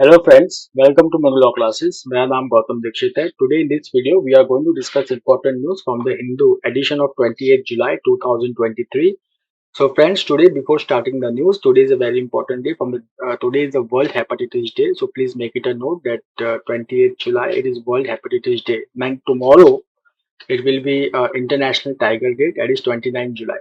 Hello friends, welcome to Manu Law Classes. My name is Gautam Dixit. Today in this video, we are going to discuss important news from the Hindu edition of 28th July 2023. So friends, today before starting the news, today is a very important day. Today is the World Hepatitis Day. So please make it a note that 28th July it is World Hepatitis Day. And tomorrow it will be International Tiger Day. That is 29th July.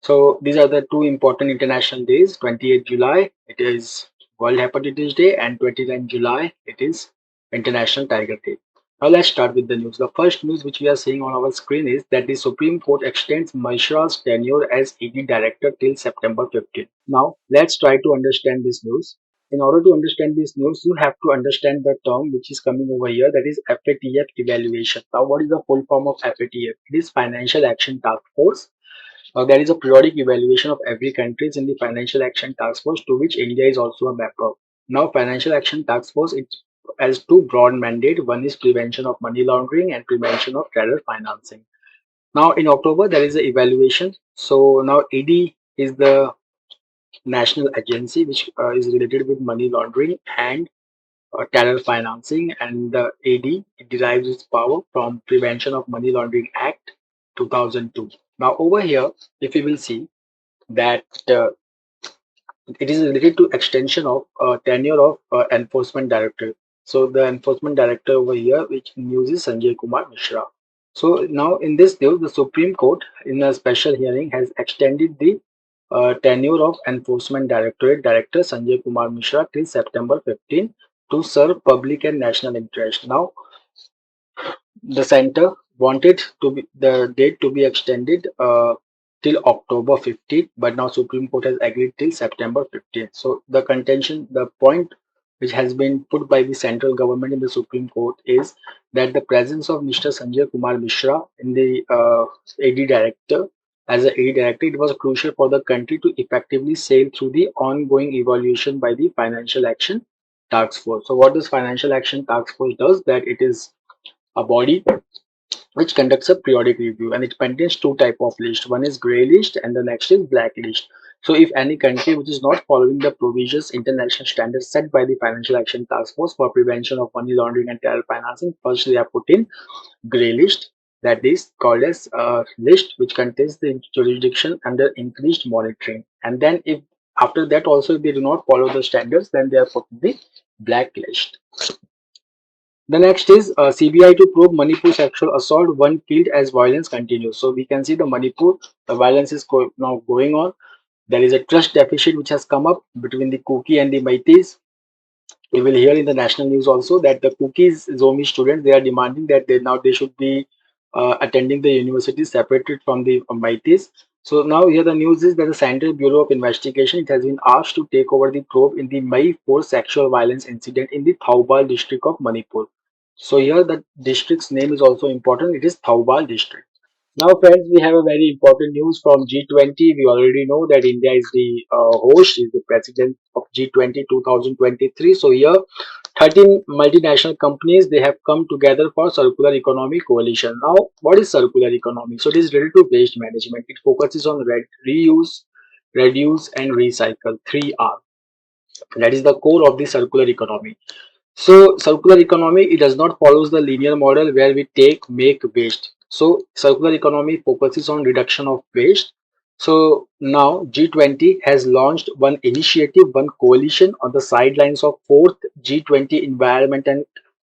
So these are the two important international days. 28th July, it is World Hepatitis Day, and 29th July, it is International Tiger Day. Now let's start with the news. The first news which we are seeing on our screen is that the Supreme Court extends Mishra's tenure as ED Director till September 15. Now let's try to understand this news. In order to understand this news, you have to understand the term which is coming over here, that is FATF evaluation. Now what is the full form of FATF? It is Financial Action Task Force. There is a periodic evaluation of every countries in the Financial Action Task Force, to which India is also a member. Now, Financial Action Task Force it has two broad mandate. One is prevention of money laundering and prevention of terror financing. Now, in October, there is an evaluation. So now ED is the national agency which is related with money laundering and terror financing, and the AD derives its power from Prevention of Money Laundering Act 2002. Now, over here, if you will see that it is related to extension of tenure of Enforcement Directorate. So the Enforcement Director over here, which news is Sanjay Kumar Mishra. So now in this news, the Supreme Court in a special hearing has extended the tenure of Enforcement Directorate Director Sanjay Kumar Mishra till September 15 to serve public and national interest. Now the center wanted to be the date to be extended till October 15th, but now Supreme Court has agreed till September 15th. So the contention, the point which has been put by the central government in the Supreme Court is that the presence of Mr. Sanjay Kumar Mishra in the AD director as a AD director, it was crucial for the country to effectively sail through the ongoing evaluation by the Financial Action Task Force. So what this Financial Action Task Force does, that it is a body which conducts a periodic review, and it contains two type of list. One is gray list and the next is black list. So if any country which is not following the provisions international standards set by the Financial Action Task Force for prevention of money laundering and terror financing, first they are put in gray list, that is called as a list which contains the jurisdiction under increased monitoring, and then if after that also if they do not follow the standards, then they are put in the black list. The next is CBI to probe Manipur sexual assault, one killed as violence continues. So we can see the Manipur, the violence is now going on. There is a trust deficit which has come up between the Kuki and the Meiteis. We will hear in the national news also that the Kukis Zomi students, they are demanding that they should be attending the university separated from the Meiteis. So now here the news is that the Central Bureau of Investigation, it has been asked to take over the probe in the May 4 sexual violence incident in the Thoubal district of Manipur. So here the district's name is also important. It is Thoubal district. Now, friends, we have a very important news from G20. We already know that India is the host, is the president of G20 2023. So here, 13 multinational companies, they have come together for circular economy coalition. Now, what is circular economy? So it is related to waste management. It focuses on reuse, reduce, and recycle. 3R. That is the core of the circular economy. So circular economy, it does not follows the linear model where we take, make, waste. So circular economy focuses on reduction of waste. So now G20 has launched one initiative, one coalition on the sidelines of fourth G20 Environment and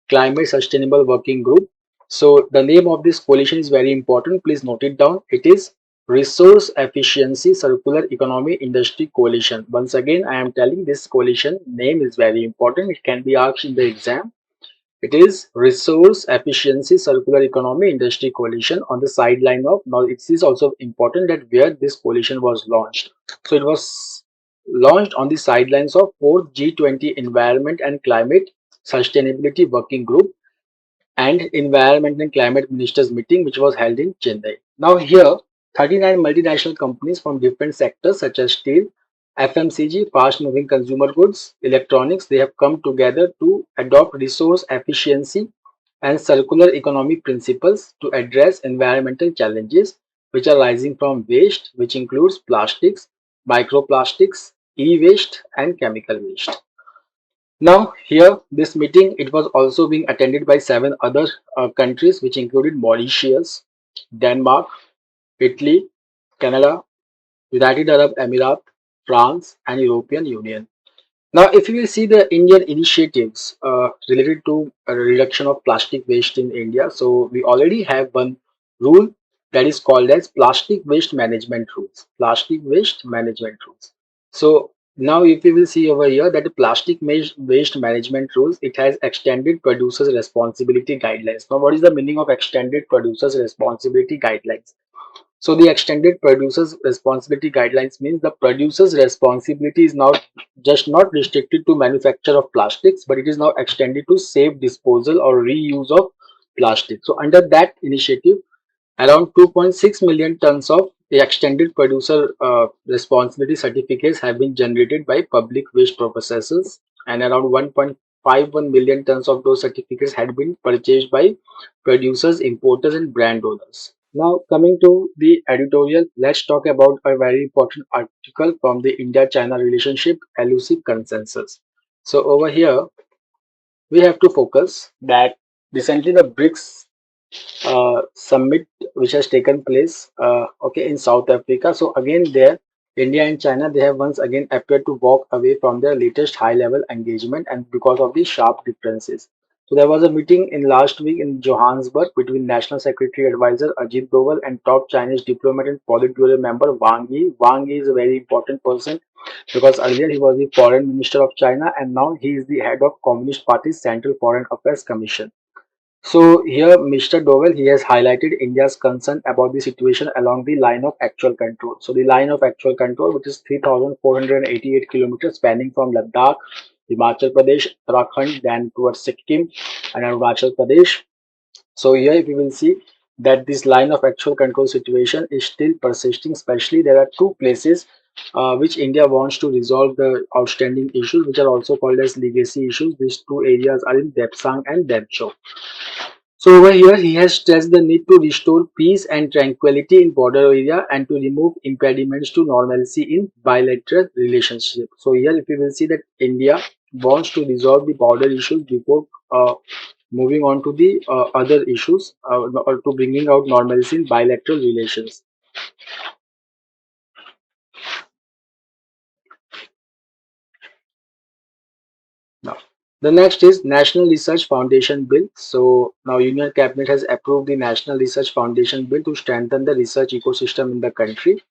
Climate Sustainable Working Group. So the name of this coalition is very important. Please note it down. It is Resource Efficiency Circular Economy Industry Coalition. Once again, I am telling this coalition name is very important. It can be asked in the exam. It is Resource Efficiency Circular Economy Industry Coalition on the sideline of, now it is also important that where this coalition was launched. So it was launched on the sidelines of 4th G20 Environment and Climate Sustainability Working Group and Environment and Climate Ministers meeting, which was held in Chennai. Now here 39 multinational companies from different sectors such as steel, FMCG, fast moving consumer goods, electronics, they have come together to adopt resource efficiency and circular economy principles to address environmental challenges which are rising from waste, which includes plastics, microplastics, e-waste and chemical waste. Now here this meeting it was also being attended by seven other countries which included Mauritius, Denmark, Italy, Canada, United Arab Emirates, France and European Union. Now, if you will see the Indian initiatives related to a reduction of plastic waste in India, so we already have one rule that is called as plastic waste management rules. Plastic waste management rules. So now, if you will see over here that the waste management rules, it has extended producers responsibility guidelines. Now, what is the meaning of extended producers responsibility guidelines? So the extended producers responsibility guidelines means the producer's responsibility is now just not restricted to manufacture of plastics, but it is now extended to safe disposal or reuse of plastic. So under that initiative, around 2.6 million tons of the extended producer responsibility certificates have been generated by public waste processors, and around 1.51 million tons of those certificates had been purchased by producers, importers, and brand owners. Now, coming to the editorial, let's talk about a very important article from the India China relationship elusive consensus. So, over here, we have to focus that recently the BRICS summit which has taken place okay in South Africa. So again there India and China they have once again appeared to walk away from their latest high level engagement and because of the sharp differences. So there was a meeting in last week in Johannesburg between National Secretary Advisor Ajit Doval and top Chinese diplomat and Politburo member Wang Yi. Wang Yi is a very important person because earlier he was the foreign minister of China and now he is the head of Communist Party's Central Foreign Affairs Commission. So here Mr. Dowell he has highlighted India's concern about the situation along the line of actual control. So the line of actual control which is 3,488 kilometers spanning from Ladakh, Himachal Pradesh, Uttarakhand then towards Sikkim and Arunachal Pradesh. So here if you will see that this line of actual control situation is still persisting, especially there are two places which India wants to resolve the outstanding issues which are also called as legacy issues. These two areas are in Depsang and Depcho. So over here, he has stressed the need to restore peace and tranquility in border area and to remove impediments to normalcy in bilateral relationship. So here, if you will see that India wants to resolve the border issues before moving on to the other issues or to bringing out normalcy in bilateral relations. Now, the next is National Research Foundation Bill. So now Union Cabinet has approved the National Research Foundation Bill to strengthen the research ecosystem in the country.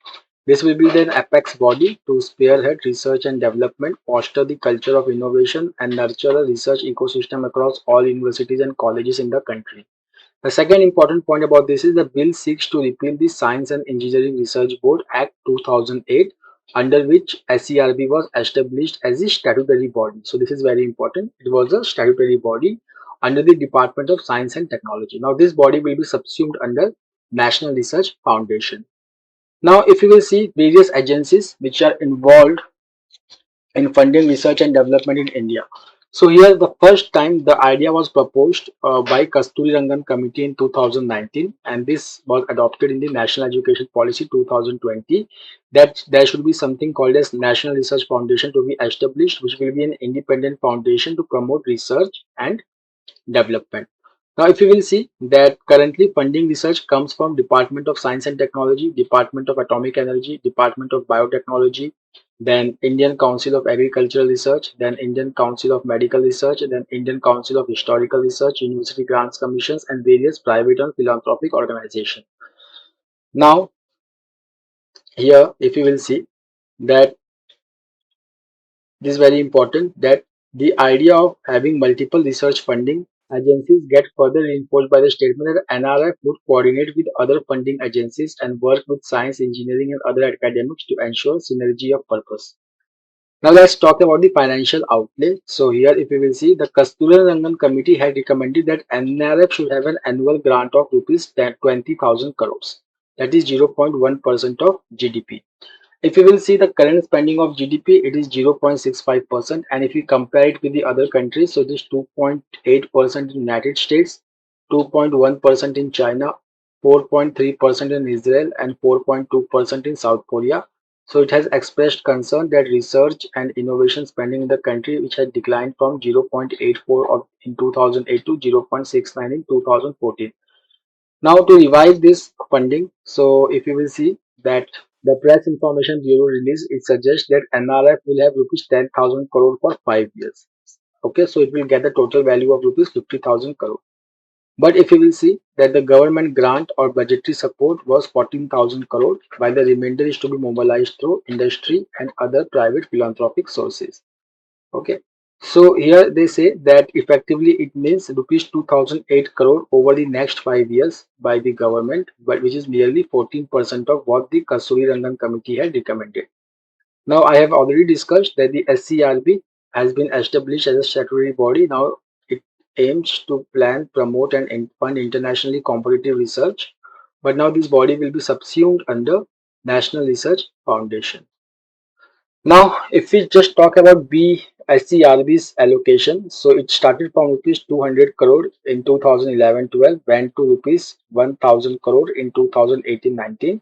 This will be the apex body to spearhead research and development, foster the culture of innovation, and nurture a research ecosystem across all universities and colleges in the country. The second important point about this is the bill seeks to repeal the Science and Engineering Research Board Act 2008, under which SERB was established as a statutory body. So this is very important. It was a statutory body under the Department of Science and Technology. Now this body will be subsumed under National Research Foundation. Now, if you will see various agencies which are involved in funding research and development in India. So here the first time the idea was proposed by Kasturi Rangan Committee in 2019 and this was adopted in the National Education Policy 2020 that there should be something called as National Research Foundation to be established which will be an independent foundation to promote research and development. Now, if you will see that currently funding research comes from Department of Science and Technology, Department of Atomic Energy, Department of Biotechnology, then Indian Council of Agricultural Research, then Indian Council of Medical Research, then Indian Council of Historical Research, University Grants Commissions, and various private and philanthropic organizations. Now, here, if you will see that it is very important that the idea of having multiple research funding agencies get further reinforced by the statement that NRF would coordinate with other funding agencies and work with science, engineering, and other academics to ensure synergy of purpose. Now let's talk about the financial outlay. So here if you will see the Kasturi Rangan committee had recommended that NRF should have an annual grant of rupees 20,000 crores. That is 0.1% of GDP. If you will see the current spending of GDP, it is 0.65%, and if you compare it with the other countries, so it is 2.8% in United States, 2.1% in China, 4.3% in Israel, and 4.2% in South Korea. So it has expressed concern that research and innovation spending in the country, which had declined from 0.84 in 2008 to 0.69 in 2014. Now to revive this funding, so if you will see that the Press Information Bureau release, it suggests that NRF will have rupees 10,000 crore for 5 years. Okay, so it will get the total value of rupees 50,000 crore. But if you will see that the government grant or budgetary support was 14,000 crore, while the remainder is to be mobilized through industry and other private philanthropic sources. Okay. So here they say that effectively it means rupees 2008 crore over the next 5 years by the government, but which is nearly 14% of what the Kasturi Rangan committee had recommended. Now I have already discussed that the SCRB has been established as a statutory body. Now it aims to plan, promote and fund internationally competitive research. But now this body will be subsumed under National Research Foundation. Now, if we just talk about BSCRB's allocation, so it started from rupees 200 crore in 2011-12, went to rupees 1000 crore in 2018-19.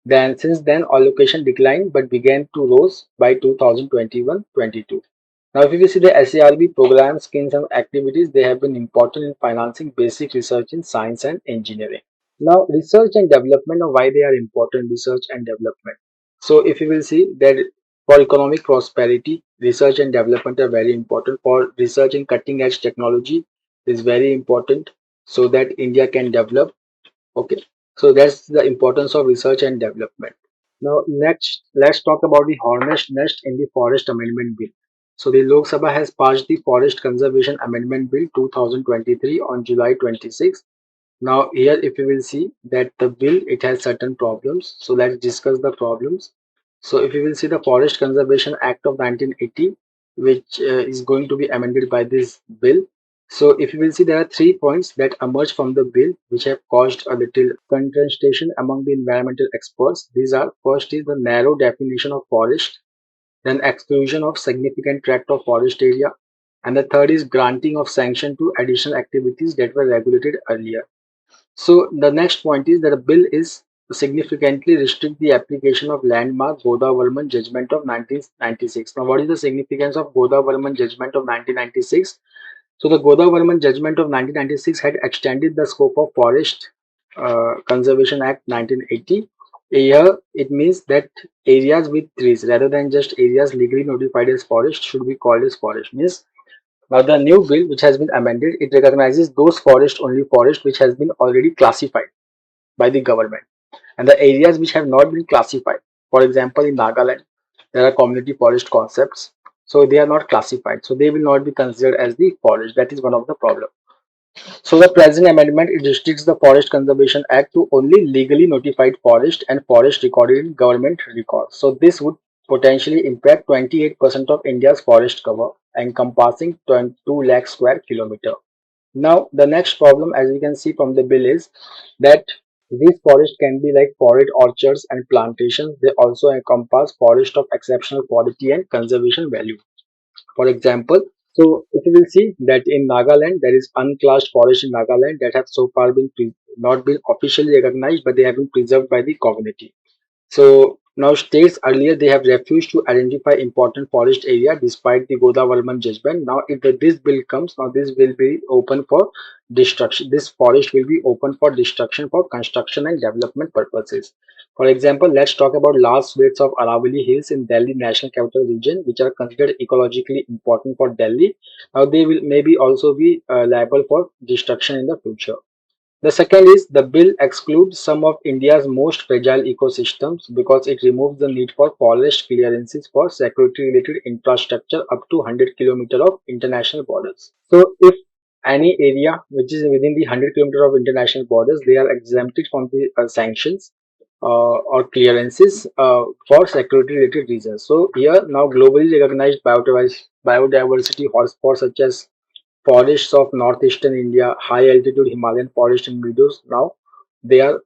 Then, since then, allocation declined but began to rise by 2021-22. Now, if you see the SARB programs, schemes, and activities, they have been important in financing basic research in science and engineering. Now, research and development, or why they are important, research and development. So, if you will see that for economic prosperity, research and development are very important. For research in cutting edge technology is very important so that India can develop. Okay, so that's the importance of research and development. Now, next, let's talk about the hornet's nest in the Forest Amendment Bill. So, the Lok Sabha has passed the Forest Conservation Amendment Bill 2023 on July 26. Now here if you will see that the bill, it has certain problems. So let's discuss the problems. So if you will see the Forest Conservation Act of 1980, which is going to be amended by this bill. So if you will see, there are 3 points that emerge from the bill which have caused a little contestation among the environmental experts. These are: first is the narrow definition of forest, then exclusion of significant tract of forest area, and the third is granting of sanction to additional activities that were regulated earlier. So the next point is that the bill is to significantly restrict the application of landmark Godavarman judgment of 1996. Now, what is the significance of Godavarman judgment of 1996? So the Godavarman judgment of 1996 had extended the scope of Forest Conservation Act 1980. Here it means that areas with trees rather than just areas legally notified as forest should be called as forest. Means now the new bill which has been amended, it recognizes those forest only forest which has been already classified by the government, and the areas which have not been classified. For example, in Nagaland, there are community forest concepts, so they are not classified, so they will not be considered as the forest. That is one of the problem. So the present amendment, it restricts the Forest Conservation Act to only legally notified forest and forest recorded in government records. So this would potentially impact 28% of India's forest cover, encompassing 2 lakh square kilometer. Now, the next problem, as we can see from the bill, is that these forests can be like forest orchards and plantations. They also encompass forest of exceptional quality and conservation value. For example, so if you will see that in Nagaland, there is unclassed forest in Nagaland that have so far been not been officially recognized, but they have been preserved by the community. So now states earlier they have refused to identify important forest area despite the Godavarman judgment. Now if this bill comes, now this will be open for destruction. This forest will be open for destruction for construction and development purposes. For example, let's talk about large swathes of Aravalli Hills in Delhi National Capital Region, which are considered ecologically important for Delhi. Now they will maybe also be liable for destruction in the future. The second is the bill excludes some of India's most fragile ecosystems because it removes the need for forest clearances for security-related infrastructure up to 100 km of international borders. So, if any area which is within the 100 km of international borders, they are exempted from the sanctions or clearances for security-related reasons. So, here now globally recognized biodiversity hotspots such as forests of northeastern India, high altitude Himalayan forest and meadows. Now they are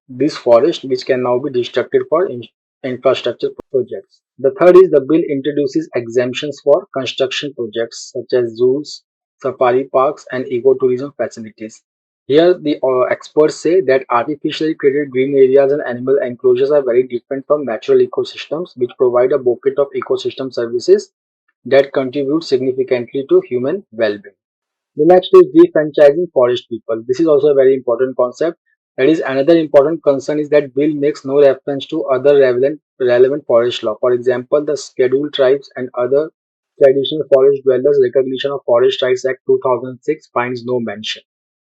these forests which can now be destructed for infrastructure projects. The third is the bill introduces exemptions for construction projects such as zoos, safari parks, and ecotourism facilities. Here, the experts say that artificially created green areas and animal enclosures are very different from natural ecosystems, which provide a bouquet of ecosystem services that contribute significantly to human well-being. The next is defranchising forest people. This is also a very important concept. That is another important concern is that bill makes no reference to other relevant forest law. For example, the scheduled tribes and other traditional forest dwellers recognition of Forest Rights Act 2006 finds no mention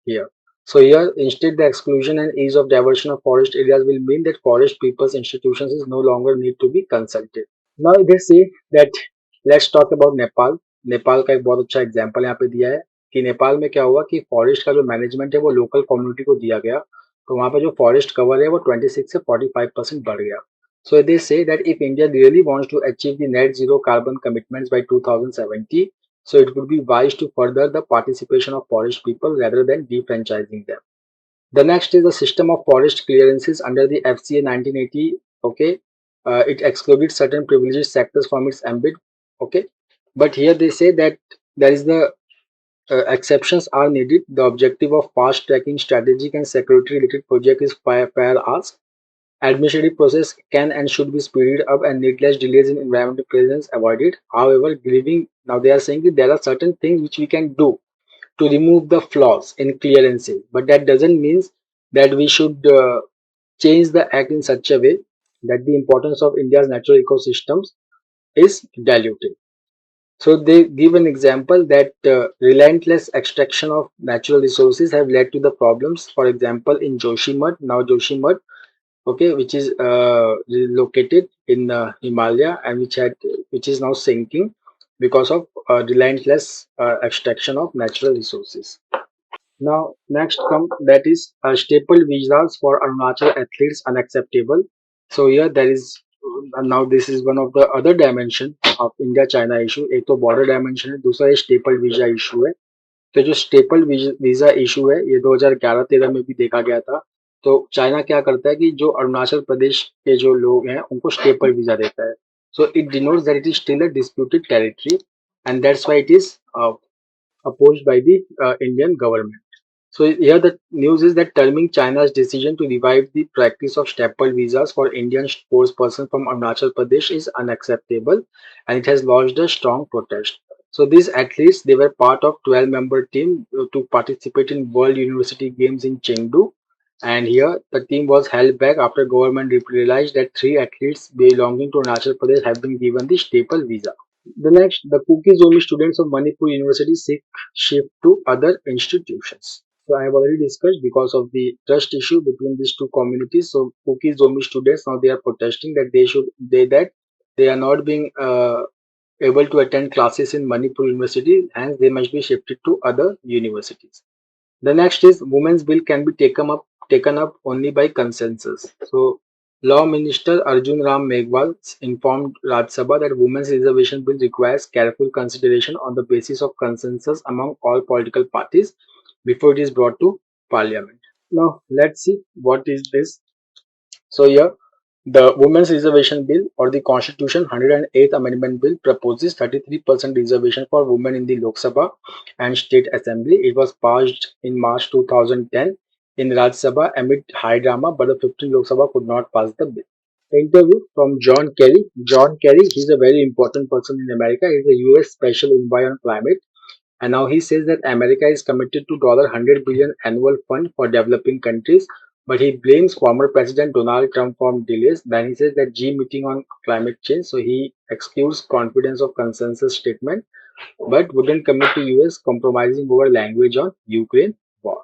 here. So here, instead, the exclusion and ease of diversion of forest areas will mean that forest people's institutions is no longer need to be consulted. Now they say that let's talk about Nepal. Nepal का एक बहुत अच्छा example यहाँ पे दिया है कि नेपाल में क्या हुआ कि फॉरेस्ट का जो मैनेजमेंट है वो लोकल कम्युनिटी को दिया गया, तो वहाँ पे जो फॉरेस्ट कवर है वो 26 से 45% बढ़ गया. So they say that if India really wants to achieve the net zero carbon commitments by 2070, so it would be wise to further the participation of forest people rather than defranchising them. The next is the system of forest clearances under the FCA 1980. Okay, it excluded certain privileged sectors from its ambit. Okay, but here they say that there is the exceptions are needed. The objective of fast tracking strategic and security related project is fair ask. Administrative process can and should be speeded up and needless delays in environmental clearance avoided. However, giving now they are saying that there are certain things which we can do to remove the flaws in clearances, but that doesn't mean that we should change the act in such a way that the importance of India's natural ecosystems is diluted. So they give an example that relentless extraction of natural resources have led to the problems. For example, in Joshimath, now Joshimath, okay, which is located in Himalaya and which is now sinking because of relentless extraction of natural resources. Now, next come that is staple visas for Arunachal athletes unacceptable. So here there is now this is one of the other dimension of India-China issue. एक तो border dimension है, दूसरा ये staple visa issue है. तो जो staple visa issue है ये 2011-13 में भी देखा गया था. तो चाइना क्या करता है कि जो अरुणाचल प्रदेश के जो लोग हैं उनको स्टेपल वीजा देता है. So it denotes that it is still a disputed territory and that's why it is opposed by the Indian government. So here the news is that terming China's decision to revive the practice of staple visas for Indian sportspersons from Arunachal Pradesh is unacceptable, and it has launched a strong protest. So these athletes they were part of 12-member team to participate in World University Games in Chengdu, and here the team was held back after government realized that three athletes belonging to Arunachal Pradesh have been given the staple visa. The next, the Cookie Zomi students of Manipur University seek shift to other institutions. So I have already discussed because of the trust issue between these two communities. So Cookie Zomi students now they are protesting that they are not being able to attend classes in Manipur University, hence they must be shifted to other universities. The next is women's bill can be taken up only by consensus. So Law Minister Arjun Ram Meghwal informed Rajya Sabha that women's reservation bill requires careful consideration on the basis of consensus among all political parties before it is brought to parliament. Now let's see what is this. So here the Women's Reservation Bill or the Constitution 108th Amendment Bill proposes 33% reservation for women in the Lok Sabha and State Assembly. It was passed in March 2010 in Rajya Sabha amid high drama, but the 15th Lok Sabha could not pass the bill. Interview from John Kerry. John Kerry, he's a very important person in America. He's a US Special Envoy on Climate. And now he says that America is committed to $100 billion annual fund for developing countries, but he blames former President Donald Trump for delays. Then he says that G meeting on climate change, so he excludes confidence of consensus statement, but wouldn't commit to US compromising over language on Ukraine war.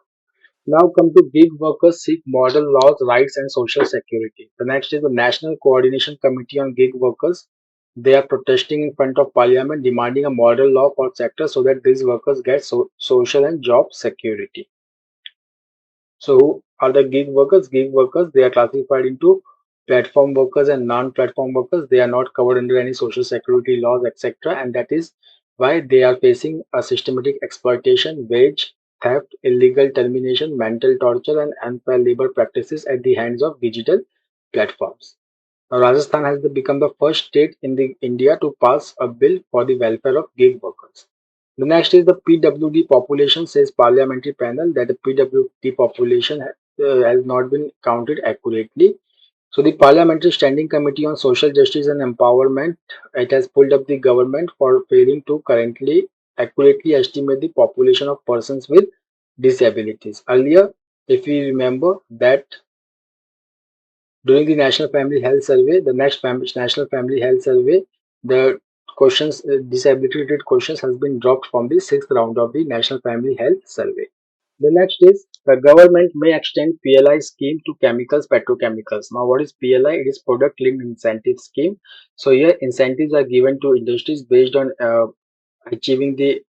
Now come to gig workers seek model laws, rights and social security. The next is the National Coordination Committee on Gig Workers. They are protesting in front of parliament demanding a model law for sector so that these workers get social and job security. So who are the gig workers? Gig workers, they are classified into platform workers and non-platform workers. They are not covered under any social security laws, etc. And that is why they are facing a systematic exploitation, wage theft, illegal termination, mental torture, and unfair labor practices at the hands of digital platforms. Now, Rajasthan has become the first state in India to pass a bill for the welfare of gig workers. The next is the PWD population, says parliamentary panel that the PWD population has not been counted accurately. So the Parliamentary Standing Committee on Social Justice and Empowerment, it has pulled up the government for failing to currently accurately estimate the population of persons with disabilities. Earlier, if we remember that during the National Family Health Survey, the National Family Health Survey, the questions, disability related questions has been dropped from the sixth round of the National Family Health Survey. The next is the government may extend PLI scheme to chemicals, petrochemicals. Now, what is PLI? It is product linked incentive scheme. So here incentives are given to industries based on achieving the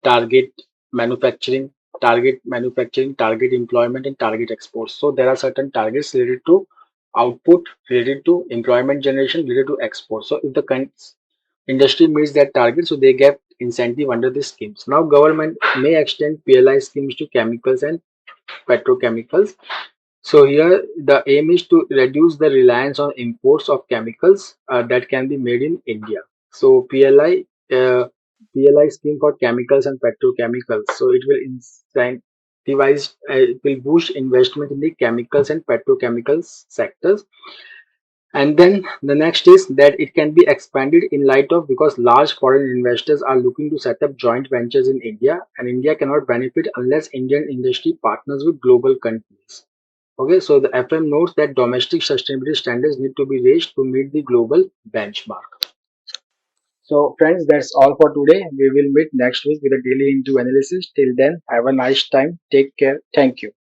target manufacturing, target employment, and target exports. So there are certain targets related to output, related to employment generation, related to export. So if the industry meets that target, so they get incentive under the schemes. Now government may extend PLI schemes to chemicals and petrochemicals. So here the aim is to reduce the reliance on imports of chemicals that can be made in India. So PLI scheme for chemicals and petrochemicals. So it will incentivize, it will boost investment in the chemicals and petrochemicals sectors. And then the next is that it can be expanded in light of, because large foreign investors are looking to set up joint ventures in India, and India cannot benefit unless Indian industry partners with global companies. Okay, so the FM notes that domestic sustainability standards need to be raised to meet the global benchmark. So, friends, that's all for today. We will meet next week with a daily into analysis. Till then, have a nice time. Take care. Thank you.